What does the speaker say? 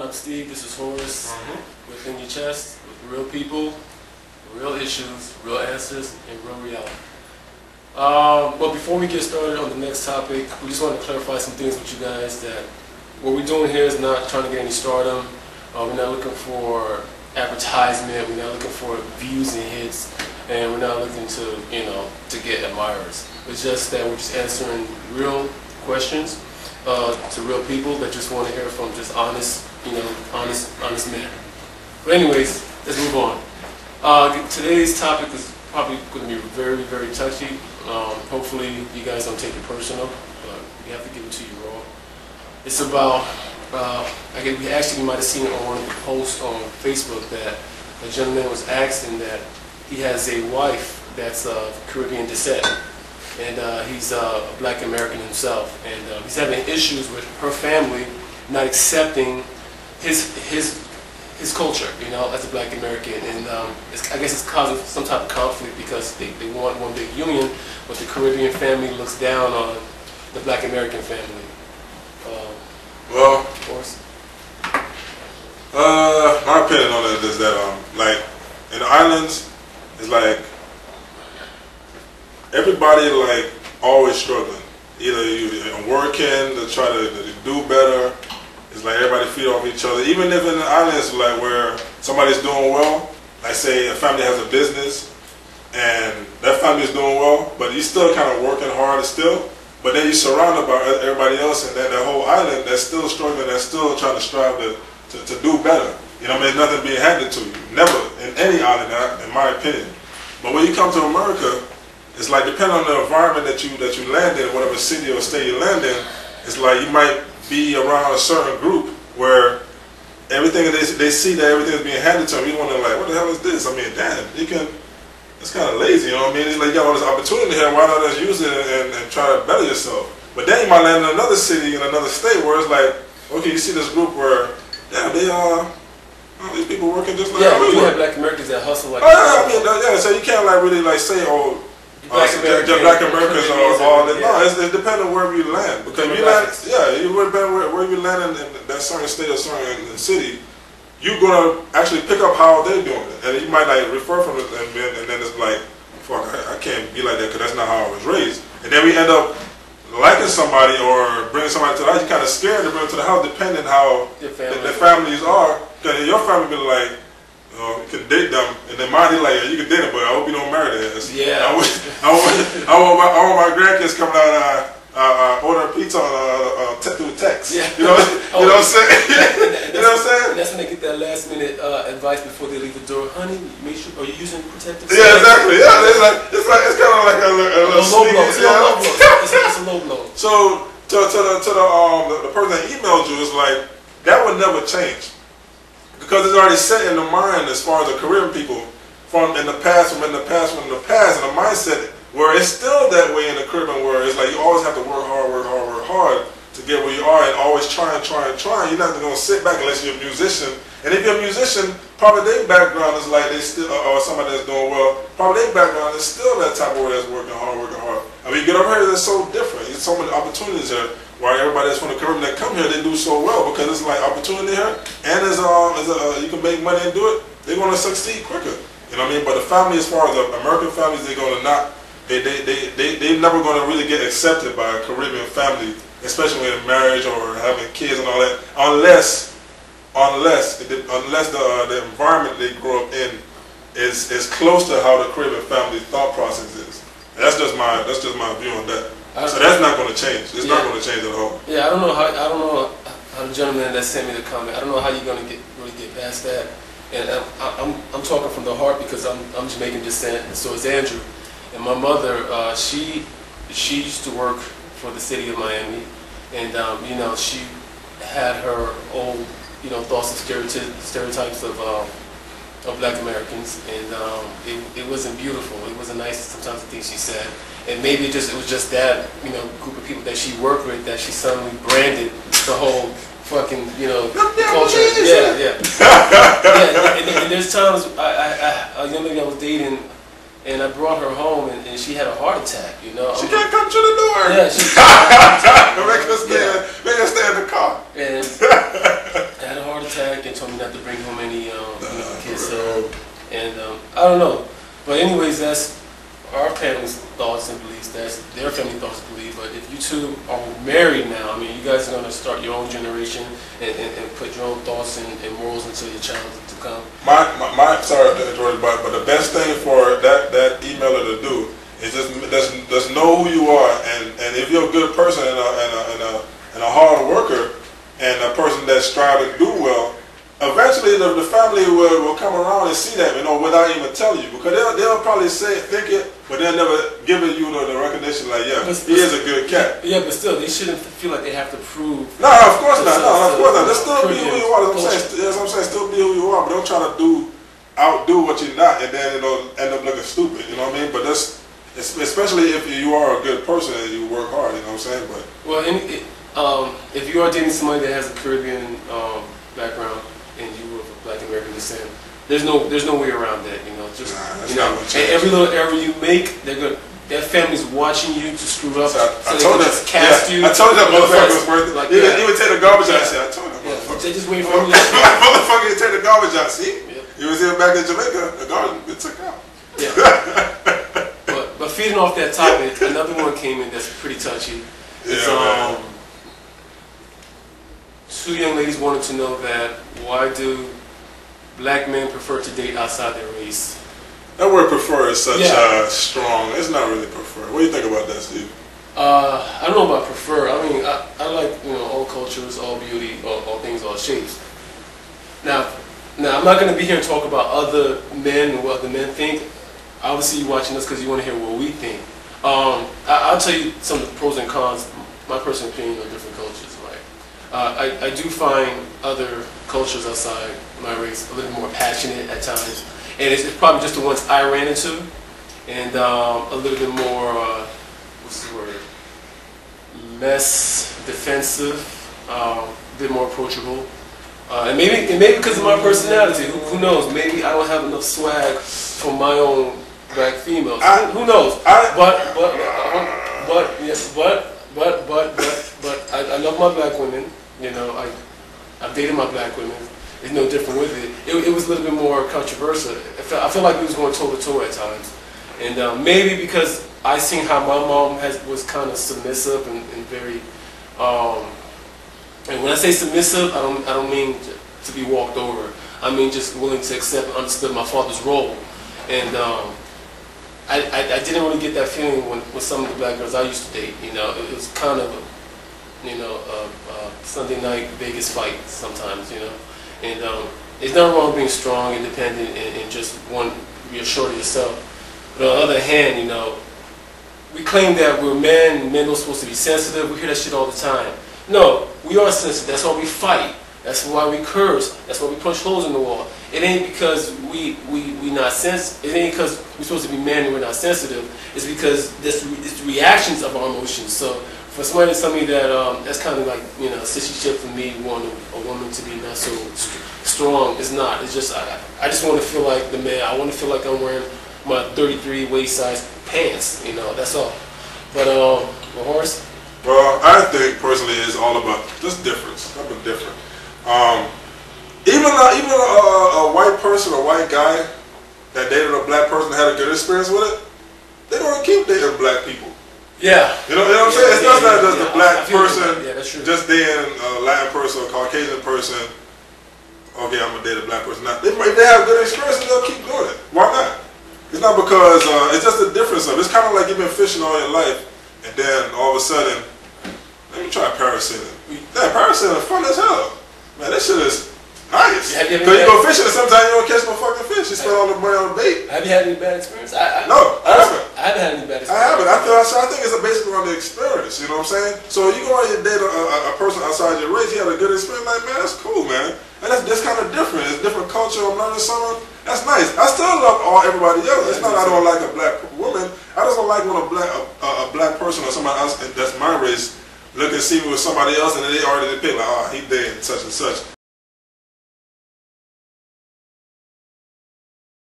I'm Steve, this is Horace with In Your Chest, with real people, real issues, real answers, and real reality. But before we get started on the next topic, we just want to clarify some things with you guys that what we're doing here is not trying to get any stardom. We're not looking for advertisement, we're not looking for views and hits, and we're not looking to, to get admirers. It's just that we're just answering real questions to real people that just want to hear from just honest, honest men. But anyways, let's move on. Today's topic is probably going to be very, very touchy. Hopefully you guys don't take it personal, but we have to give it to you raw. It's about, we actually might have seen it on one of the posts on Facebook that a gentleman was asking that he has a wife that's of Caribbean descent. And he's a black American himself, and he's having issues with her family not accepting his culture, as a black American. And I guess it's causing some type of conflict because they want one big union, but the Caribbean family looks down on the black American family. Well, of course. My opinion on it is that, like, in the islands, it's like, everybody like always struggling. Either you're working to try to do better. It's like everybody feed off each other. Even if in the islands like where somebody's doing well, like say a family has a business and that family is doing well, but you're still kind of working hard still. But then you're surrounded by everybody else, and then that whole island that's still struggling, that's still trying to strive to do better. There's nothing being handed to you. Never in any island, in my opinion. But when you come to America, it's like depending on the environment that you land in, whatever city or state you land in, it's like you might be around a certain group where everything they see that everything is being handed to them. You wonder like, what the hell is this? I mean, damn, it's kind of lazy, you know what I mean? It's like you got all this opportunity here, why not just use it and try to better yourself? But then you might land in another city, in another state where it's like, okay, you see this group where, damn, they these people working just like we have black Americans that hustle like so you can't like really like say, oh, black Americans are all that. No, it's depending on wherever you land. Because if you land, you would depend where you land in that certain state or certain city, you're gonna actually pick up how they're doing it, and you might like refer from it, and then it's like, fuck, I can't be like that because that's not how I was raised. And then we end up liking somebody or bringing somebody to the house. You're kind of scared to bring them to the house, depending how their families are. Because your family be like, you can date them, and then mine, like, you can date them, but I hope you don't marry them. Yeah. I want my grandkids coming out ordering pizza through text. Yeah. You know what I'm saying? You know what I'm saying? That's when they get that last minute advice before they leave the door. Honey, make sure, are you using protective? Yeah, exactly. Yeah, it's kind of like a little low blow. It's a low blow. So to the person that emailed you is like, that would never change. Because it's already set in the mind as far as the Caribbean people from in the past, and the mindset where it's still that way in the Caribbean, where it's like you always have to work hard to get where you are, and always trying. You're not going to sit back unless you're a musician. And if you're a musician, probably their background is like they still, or somebody that's doing well, probably their background is still that type of way that's working hard. I mean, you get over here, that's so different. There's so many opportunities here. Why everybody that's from the Caribbean that come here, they do so well because it's like opportunity here, and you can make money and do it. They're going to succeed quicker. You know what I mean? But the family, as far as the American families, they're going to not. They're never going to really get accepted by a Caribbean family, especially when in marriage or having kids and all that, unless the environment they grow up in is close to how the Caribbean family thought process is. And that's just my view on that. So that's not going to change. It's not going to change at all. Yeah, I don't know how the gentleman that sent me the comment. I don't know how you're going to really get past that. And I'm talking from the heart because I'm Jamaican descent, and so is Andrew. And my mother, she used to work for the city of Miami, and she had her old thoughts and stereotypes of black Americans, and it wasn't beautiful. It wasn't nice sometimes the things she said. And maybe it was just that group of people that she worked with that she suddenly branded the whole fucking culture. Yeah. And there's times a young lady I was dating, and I brought her home, and she had a heart attack. She can't come to the door. Yeah, she make her stay in the car. And I had a heart attack. don't know. But anyways, that's our family's thoughts and beliefs. That's their family thoughts and beliefs. But if you two are married now, I mean, you guys are going to start your own generation and put your own thoughts and morals into your child to come. Sorry to interrupt, but the best thing for that emailer to do is just know who you are, and if you're a good person and a hard worker and a person that strives to do well, eventually the family will come around and see that, without even telling you, because they'll probably think it, but they'll never give you the recognition like, yeah, he is a good cat. Yeah, but still, they shouldn't feel like they have to prove. No, of course not. No, of course not. Just still be who you are. That's what I'm saying. Still be who you are, but don't try to outdo what you're not, and then it'll end up looking stupid. You know what I mean? But that's especially if you are a good person and you work hard. You know what I'm saying? But if you are dating somebody that has a Caribbean background and you were of Black American descent, there's no way around that. Every little error you make, that family's watching you to screw up. I told you. Cast you. I told you that motherfucker was worth it. Like, he would take the garbage out. I said, I told that motherfucker. They just wait for you. Motherfucker, you take the garbage out. See, he was here back in Jamaica. The garbage it took out. Yeah. But feeding off that topic, another one came in that's pretty touchy. Two young ladies wanted to know that why do Black men prefer to date outside their race? That word "prefer" is such strong. It's not really prefer. What do you think about that, Steve? I don't know about prefer. I mean, I like all cultures, all beauty, all things, all shapes. Now I'm not going to be here and talk about other men and what other men think. Obviously, you're watching us because you want to hear what we think. I'll tell you some of the pros and cons. My personal opinion on different cultures. Right? I do find other cultures outside my race a little more passionate at times. And it's probably just the ones I ran into, and a little bit more, what's the word, less defensive, a bit more approachable. And maybe because of my personality, who knows, maybe I don't have enough swag for my own Black females. Who knows? But I love my Black women, I've dated my Black women. It's no different with it. It was a little bit more controversial. I feel like we was going toe to toe at times, and maybe because I seen how my mom was kind of submissive and very. And when I say submissive, I don't mean to be walked over. I mean just willing to accept and understood my father's role, and I didn't really get that feeling with some of the Black girls I used to date. It was kind of a Sunday night Vegas fight sometimes. And it's not wrong being strong, independent, and just reassured of yourself. But on the other hand, we claim that we're men, and men are supposed to be sensitive. We hear that shit all the time. No, we are sensitive. That's why we fight. That's why we curse. That's why we punch holes in the wall. It ain't because we not sensitive. It ain't because we're supposed to be men and we're not sensitive. It's because it's reactions of our emotions. So for somebody to tell me that that's kind of like sissy shit for me, wanting a woman to be not so strong. It's not. It's just I just want to feel like the man. I want to feel like I'm wearing my 33 waist size pants. That's all. But Horace. Well, I think personally it's all about just difference. Something different. Even a white person, a white guy that dated a Black person that had a good experience with it, they're gonna keep dating Black people. Yeah. You know what I'm saying? It's not just the Black person, that's true. just dating a Latin person, a Caucasian person. Okay, I'm gonna date a Black person. Now, if they have good experiences, they'll keep doing it. Why not? It's not because it's just a difference of it. It's kind of like you've been fishing all your life, and then all of a sudden, let me try parasailing. That parasailing is fun as hell. Man, this shit is nice. Because you go fishing and sometimes you don't catch no fucking fish. You spend all the money on the bait. Have you had any bad experience? No, I haven't. I haven't had any bad experience. I haven't. I think it's basically on the experience. You know what I'm saying? So you go out and date a person outside your race, he had a good experience, like, man, that's cool, man. And that's kind of different. It's a different culture. I'm learning something. That's nice. I still love everybody else. It's not I don't like a Black woman. I just don't like when a black person or somebody else that's my race look and see me with somebody else, and then they already pick like, oh, he dating such and such.